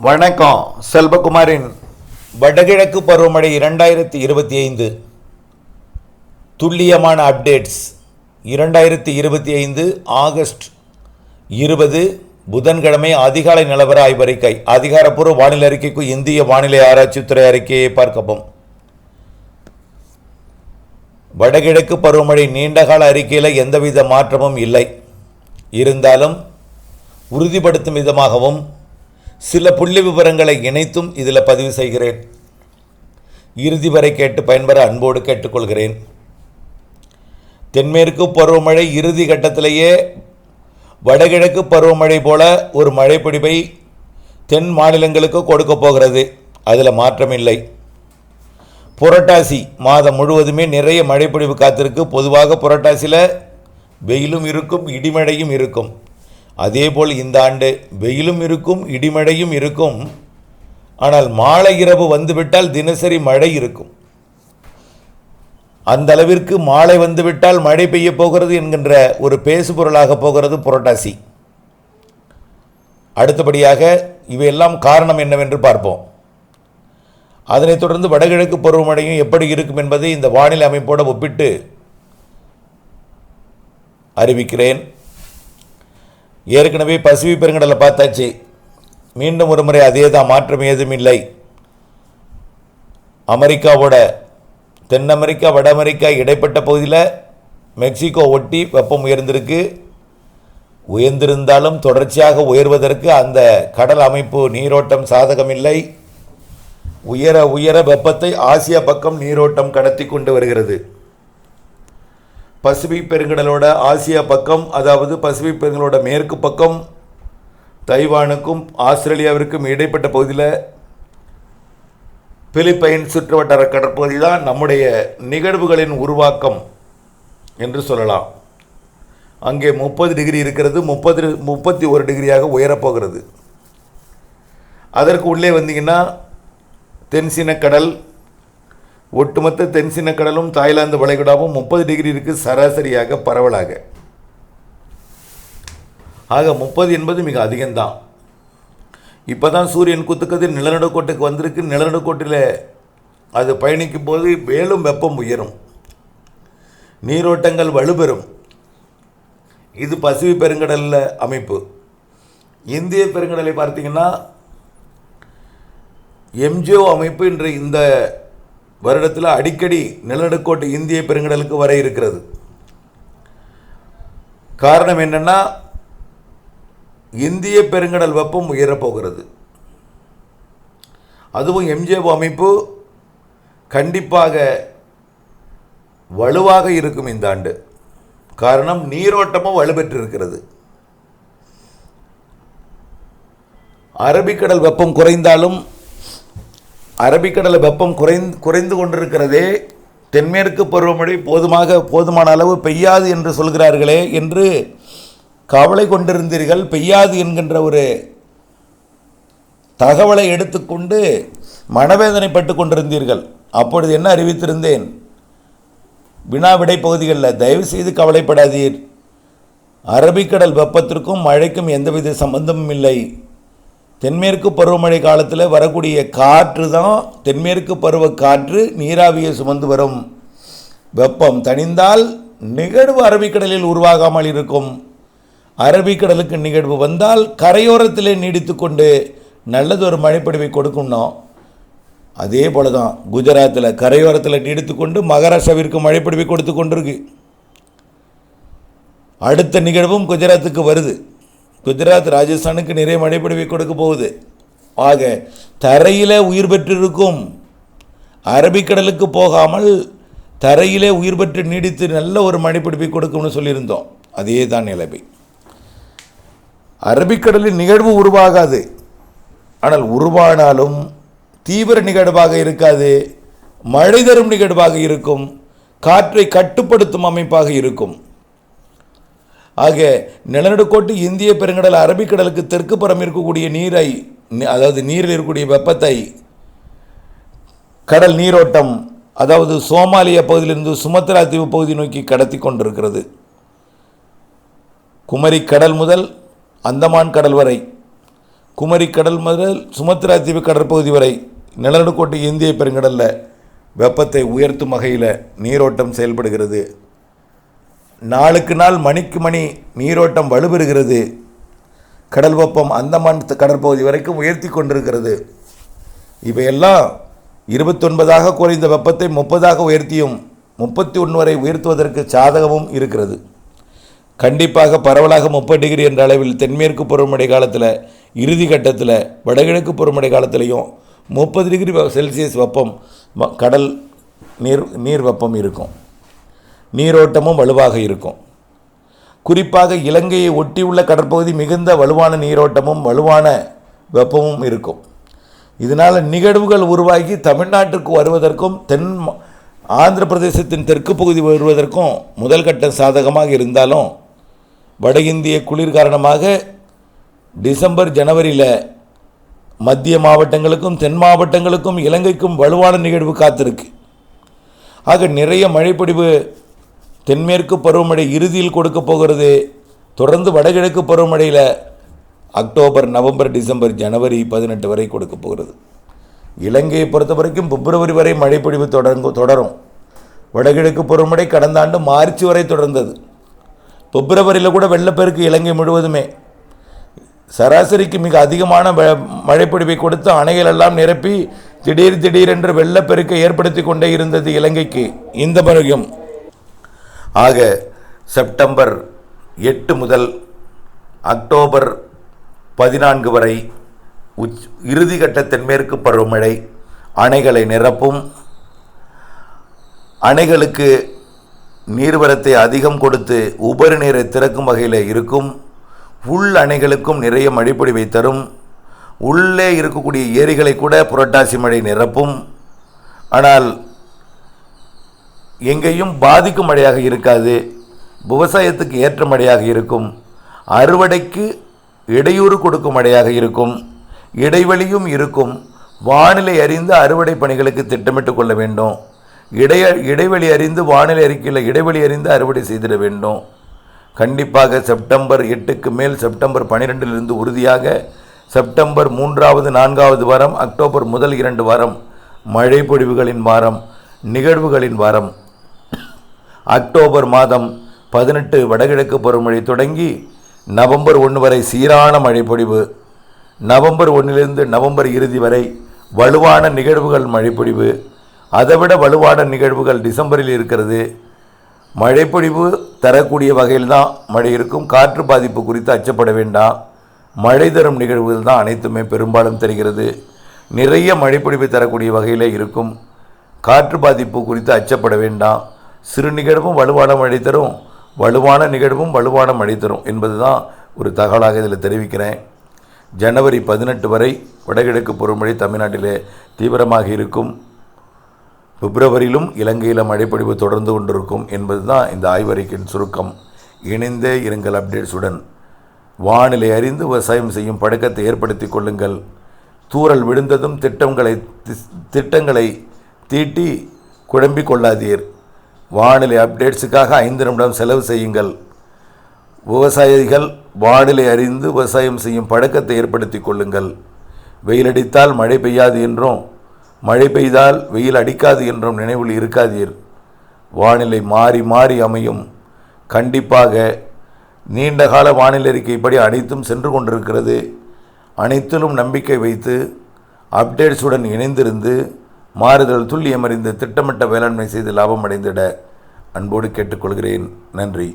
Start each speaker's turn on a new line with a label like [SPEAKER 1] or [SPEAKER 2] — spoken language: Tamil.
[SPEAKER 1] வணக்கம். செல்வகுமாரின் வடகிழக்கு பருவமழை 2025 துல்லியமான அப்டேட்ஸ். 2025 ஆகஸ்ட் 20 புதன்கிழமை அதிகாலை நிலவர ஆய்வறிக்கை. அதிகாரப்பூர்வ வானிலை அறிக்கைக்கு இந்திய வானிலை ஆராய்ச்சித்துறை அறிக்கையை பார்க்கவும். வடகிழக்கு பருவமழை நீண்டகால அறிக்கையில் எந்தவித மாற்றமும் இல்லை. இருந்தாலும் உறுதிப்படுத்தும் விதமாகவும் சில புள்ளி விவரங்களை இணைத்தும் இதில் பதிவு செய்கிறேன். இறுதி வரை கேட்டு பயன்பெற அன்போடு கேட்டுக்கொள்கிறேன். தென்மேற்கு பருவமழை இறுதி கட்டத்திலேயே வடகிழக்கு பருவமழை போல ஒரு மழைப்பிடிப்பை தென் மாநிலங்களுக்கு கொடுக்க போகிறது. அதில் மாற்றமில்லை. புரட்டாசி மாதம் முழுவதுமே நிறைய மழைப்பிடிப்பு காத்திருக்கு. பொதுவாக புரட்டாசியில் வெயிலும் இருக்கும், இடிமழையும் இருக்கும். அதேபோல் இந்த ஆண்டு வெயிலும் இருக்கும், இடிமழையும் இருக்கும். ஆனால் மாலை இரவு வந்துவிட்டால் தினசரி மழை இருக்கும். அந்த அளவிற்கு மாலை வந்துவிட்டால் மழை பெய்ய போகிறது என்கின்ற ஒரு பேசுபொருளாக போகிறது புரட்டாசி. அடுத்தபடியாக இவையெல்லாம் காரணம் என்னவென்று பார்ப்போம். அதனைத் தொடர்ந்து வடகிழக்கு பருவமழையும் எப்படி இருக்கும் என்பதை இந்த வானிலை அமைப்போடு ஒப்பிட்டு அறிவிக்கிறேன். ஏற்கனவே பசிபிக் பெருங்கடலை பார்த்தாச்சு. மீண்டும் ஒரு முறை அதே தான், மாற்றம் ஏதும் இல்லை. அமெரிக்காவோட தென் அமெரிக்கா வட அமெரிக்கா இடைப்பட்ட பகுதியில் மெக்சிகோ ஒட்டி வெப்பம் உயர்ந்திருக்கு. உயர்ந்திருந்தாலும் தொடர்ச்சியாக உயர்வதற்கு அந்த கடல் அமைப்பு நீரோட்டம் சாதகமில்லை. உயர உயர வெப்பத்தை ஆசியா பக்கம் நீரோட்டம் கடத்தி கொண்டு வருகிறது. பசிபிக் பெருங்கடலோட ஆசியா பக்கம், அதாவது பசிபிக் பெருங்கடலோட மேற்கு பக்கம் தைவானுக்கும் ஆஸ்திரேலியாவிற்கும் இடைப்பட்ட பகுதியில் பிலிப்பைன் சுற்றுவட்டார கடற்பகுதி தான் நம்முடைய நிகழ்வுகளின் உருவாக்கம் என்று சொல்லலாம். அங்கே 30 டிகிரி இருக்கிறது, 31 டிகிரியாக உயரப்போகிறது. அதற்கு உள்ளே வந்தீங்கன்னா தென்சீனக்கடல், ஒட்டுமொத்த தென்சீனக்கடலும் தாய்லாந்து வளைகுடாவும் 30 டிகிரி இருக்குது சராசரியாக பரவலாக. ஆக 30 என்பது மிக அதிகம்தான். இப்போ தான் சூரியன் குத்துக்கதிர் நிலநடுக்கோட்டுக்கு வந்திருக்கு. நிலநடுக்கோட்டில் அது பயணிக்கும் போது மேலும் வெப்பம் உயரும், நீரோட்டங்கள் வலுப்பெறும். இது பசிபிக் பெருங்கடலில் அமைப்பு. இந்திய பெருங்கடலை பார்த்தீங்கன்னா எம்ஜிஓ அமைப்பு இன்று இந்த வருடத்தில் அடிக்கடி நிலநடுக்கோட்டு இந்திய பெருங்கடலுக்கு வர இருக்கிறது. காரணம் என்னென்னா, இந்திய பெருங்கடல் வெப்பம் உயரப்போகிறது. அதுவும் எம்ஜிஓ அமைப்பு கண்டிப்பாக வலுவாக இருக்கும் இந்த ஆண்டு. காரணம், நீரோட்டமும் வலுப்பெற்று இருக்கிறது. அரபிக்கடல் வெப்பம் குறைந்தாலும் அரபிக்கடலில் வெப்பம் குறைந்து கொண்டிருக்கிறதே. தென்மேற்கு பருவமழை போதுமான அளவு பெய்யாது என்று சொல்கிறார்களே என்று கவலை கொண்டிருந்தீர்கள். பெய்யாது என்கின்ற ஒரு தகவலை எடுத்துக்கொண்டு மனவேதனைப்பட்டு கொண்டிருந்தீர்கள். அப்பொழுது என்ன அறிவித்திருந்தேன்? வினா விடை பகுதிகளில் தயவு செய்து கவலைப்படாதீர். அரபிக்கடல் வெப்பத்திற்கும் மழைக்கும் எந்தவித சம்பந்தமும் இல்லை. தென்மேற்கு பருவமழை காலத்தில் வரக்கூடிய காற்று தான், தென்மேற்கு பருவ காற்று நீராவியை சுமந்து வரும். வெப்பம் தணிந்தால் நிகழ்வு அரபிக்கடலில் உருவாகாமல் இருக்கும். அரபிக்கடலுக்கு நிகழ்வு வந்தால் கரையோரத்திலே நீடித்து கொண்டு நல்லதொரு மழைப்பொழிவை கொடுக்கணும். அதே போல தான் குஜராத்தில் கரையோரத்தில் நீடித்து கொண்டு மகாராஷ்டிராவிற்கு மழைப்பொழிவை கொடுத்து கொண்டிருக்கு. அடுத்த நிகழ்வும் குஜராத்துக்கு வருது. குஜராத் ராஜஸ்தானுக்கு நிறைய மழைப்பொழிவை கொடுக்க போகுது. ஆக தரையிலே உயிர் பெற்றிருக்கும், அரபிக்கடலுக்கு போகாமல் தரையிலே உயிர் பெற்று நீடித்து நல்ல ஒரு மழைப்பொழிவை கொடுக்கும்னு சொல்லியிருந்தோம். அதே தான் நிலைமை. அரபிக்கடலில் நிகழ்வு உருவாகாது. ஆனால் உருவானாலும் தீவிர நிகழ்வாக இருக்காது, மழை தரும் நிகழ்வாக இருக்கும், காற்றை கட்டுப்படுத்தும் அமைப்பாக இருக்கும். ஆக நிலநடுக்கோட்டு இந்திய பெருங்கடல் அரபிக்கடலுக்கு தெற்கு புறம் இருக்கக்கூடிய நீரை, அதாவது நீரில் இருக்கக்கூடிய வெப்பத்தை கடல் நீரோட்டம், அதாவது சோமாலியா பகுதியிலிருந்து சுமத்ரா தீவு பகுதி நோக்கி கடத்தி கொண்டிருக்கிறது. குமரி கடல் முதல் அந்தமான் கடல் வரை குமரிக்கடல் முதல் சுமத்ரா தீவு கடற்பகுதி வரை நிலநடுக்கோட்டு இந்திய பெருங்கடலில் வெப்பத்தை உயர்த்தும் வகையில் நீரோட்டம் செயல்படுகிறது. நாளுக்கு நாள் மணிக்கு மணி நீரோட்டம் வலுப்பெறுகிறது. கடல் வெப்பம் அந்தமான் கடற்பகுதி வரைக்கும் உயர்த்தி கொண்டிருக்கிறது. இவையெல்லாம் 29ஆக குறைந்த வெப்பத்தை 30ஆக உயர்த்தியும் 31 வரை உயர்த்துவதற்கு சாதகமும் இருக்கிறது. கண்டிப்பாக பரவலாக 30 டிகிரி என்ற அளவில் தென்மேற்கு பருவமழை காலத்தில் இறுதி கட்டத்தில் வடகிழக்கு பருவமழை காலத்திலையும் 30 டிகிரி செல்சியஸ் வெப்பம் கடல் நீர் வெப்பம் இருக்கும். நீரோட்டமும் வலுவாக இருக்கும். குறிப்பாக இலங்கையை ஒட்டியுள்ள கடற்பகுதி மிகுந்த வலுவான நீரோட்டமும் வலுவான வெப்பமும் இருக்கும். இதனால் நிகழ்வுகள் உருவாகி தமிழ்நாட்டுக்கு வருவதற்கும் ஆந்திர பிரதேசத்தின் தெற்கு பகுதி வருவதற்கும் முதல் கட்டம் சாதகமாக இருந்தாலும் வட இந்திய குளிர் காரணமாக டிசம்பர் ஜனவரியில் மத்திய மாவட்டங்களுக்கும் தென் மாவட்டங்களுக்கும் இலங்கைக்கும் வலுவான நிகழ்வு காத்திருக்கு. ஆக நிறைய மழைப்பொழிவு தென்மேற்கு பருவமழை இறுதியில் கொடுக்க போகிறது. தொடர்ந்து வடகிழக்கு பருவமழையில் அக்டோபர், நவம்பர், டிசம்பர், ஜனவரி 18 வரை கொடுக்க போகிறது. இலங்கையை பொறுத்த வரைக்கும் பிப்ரவரி வரை மழைப்பொழிவு தொடரும். வடகிழக்கு பருவமழை கடந்த ஆண்டு மார்ச் வரை தொடர்ந்தது. பிப்ரவரியில் கூட வெள்ளப்பெருக்கு இலங்கை முழுவதுமே சராசரிக்கு மிக அதிகமான மழைப்பொழிவை கொடுத்து அணைகளெல்லாம் நிரப்பி திடீரென்று வெள்ளப்பெருக்கை ஏற்படுத்தி கொண்டே இருந்தது இலங்கைக்கு இந்த பருவம். ஆக செப்டம்பர் 8 முதல் அக்டோபர் 14 வரை இறுதிக்கட்ட தென்மேற்கு பருவமழை அணைகளை நிரப்பும். அணைகளுக்கு நீர்வரத்தை அதிகம் கொடுத்து உபரி நீரை திறக்கும் வகையில் இருக்கும். உள் அணைகளுக்கும் நிறைய மழைப்பொழிவை தரும். உள்ளே இருக்கக்கூடிய ஏரிகளை கூட புரட்டாசி மழை நிரப்பும். ஆனால் எங்கேயும் பாதிக்கும் மழையாக இருக்காது. விவசாயத்துக்கு ஏற்ற மழையாக இருக்கும். அறுவடைக்கு இடையூறு கொடுக்கும் மழையாக இருக்கும். இடைவெளியும் இருக்கும். வானிலை அறிந்து அறுவடை பணிகளுக்கு திட்டமிட்டு கொள்ள வேண்டும். இடைவெளி அறிந்து வானிலை அறிக்கையில் இடைவெளி அறிந்து அறுவடை செய்திட வேண்டும். கண்டிப்பாக செப்டம்பர் 8க்கு மேல் செப்டம்பர் 12 உறுதியாக செப்டம்பர் 3வது 4வது வாரம், அக்டோபர் முதல் 2 வாரம் மழை பொழிவுகளின் வாரம், நிகழ்வுகளின் வாரம். அக்டோபர் மாதம் 18 வடகிழக்கு பருவமழை தொடங்கி நவம்பர் 1 வரை சீரான மழைப்பொழிவு. நவம்பர் 1 நவம்பர் இறுதி வரை வலுவான நிகழ்வுகள் மழைப்பொழிவு. அதைவிட வலுவான நிகழ்வுகள் டிசம்பரில் இருக்கிறது. மழைப்பொழிவு தரக்கூடிய வகையில் தான் மழை இருக்கும். காற்று பாதிப்பு குறித்து அச்சப்பட வேண்டாம். மழை தரும் நிகழ்வுகள் தான் அனைத்துமே பெரும்பாலும் தெரிகிறது. நிறைய மழைப்பொழிவு தரக்கூடிய வகையில் இருக்கும். காற்று பாதிப்பு குறித்து அச்சப்பட வேண்டாம். சிறு நிகழ்வும் வலுவான மழை தரும், வலுவான நிகழ்வும் வலுவான மழை தரும் என்பது தான் ஒரு தகவலாக இதில் தெரிவிக்கிறேன். ஜனவரி 18 வரை வடகிழக்கு பருவமழை தமிழ்நாட்டிலே தீவிரமாக இருக்கும். பிப்ரவரியிலும் இலங்கையில் மழைப்பொழிவு தொடர்ந்து கொண்டிருக்கும் என்பது தான் இந்த ஆய்வறிக்கையின் சுருக்கம். இணைந்தே இருங்கள் அப்டேட்ஸுடன். வானிலை அறிந்து விவசாயம் செய்யும் பழக்கத்தை ஏற்படுத்தி கொள்ளுங்கள். தூறல் விழுந்ததும் திட்டங்களை தீட்டி குழம்பிக் கொள்ளாதீர். வானிலை அப்டேட்ஸுக்காக 5 நிமிடம் செலவு செய்யுங்கள். விவசாயிகள் வானிலை அறிந்து விவசாயம் செய்யும் பழக்கத்தை ஏற்படுத்தி கொள்ளுங்கள். வெயில் அடித்தால் மழை பெய்யாது என்றும், மழை பெய்தால் வெயில் அடிக்காது என்றும் நினைவில் இருக்காதீர். வானிலை மாறி மாறி அமையும். கண்டிப்பாக நீண்டகால வானிலை அறிக்கைப்படி அனைத்தும் சென்று கொண்டிருக்கிறது. அனைத்திலும் நம்பிக்கை வைத்து அப்டேட்ஸுடன் இணைந்திருந்து மாறுதல் துல்லியம் அறிந்து திட்டமிட்ட வேளாண்மை செய்து லாபம் அடைந்திட அன்போடு கேட்டுக்கொள்கிறேன். நன்றி.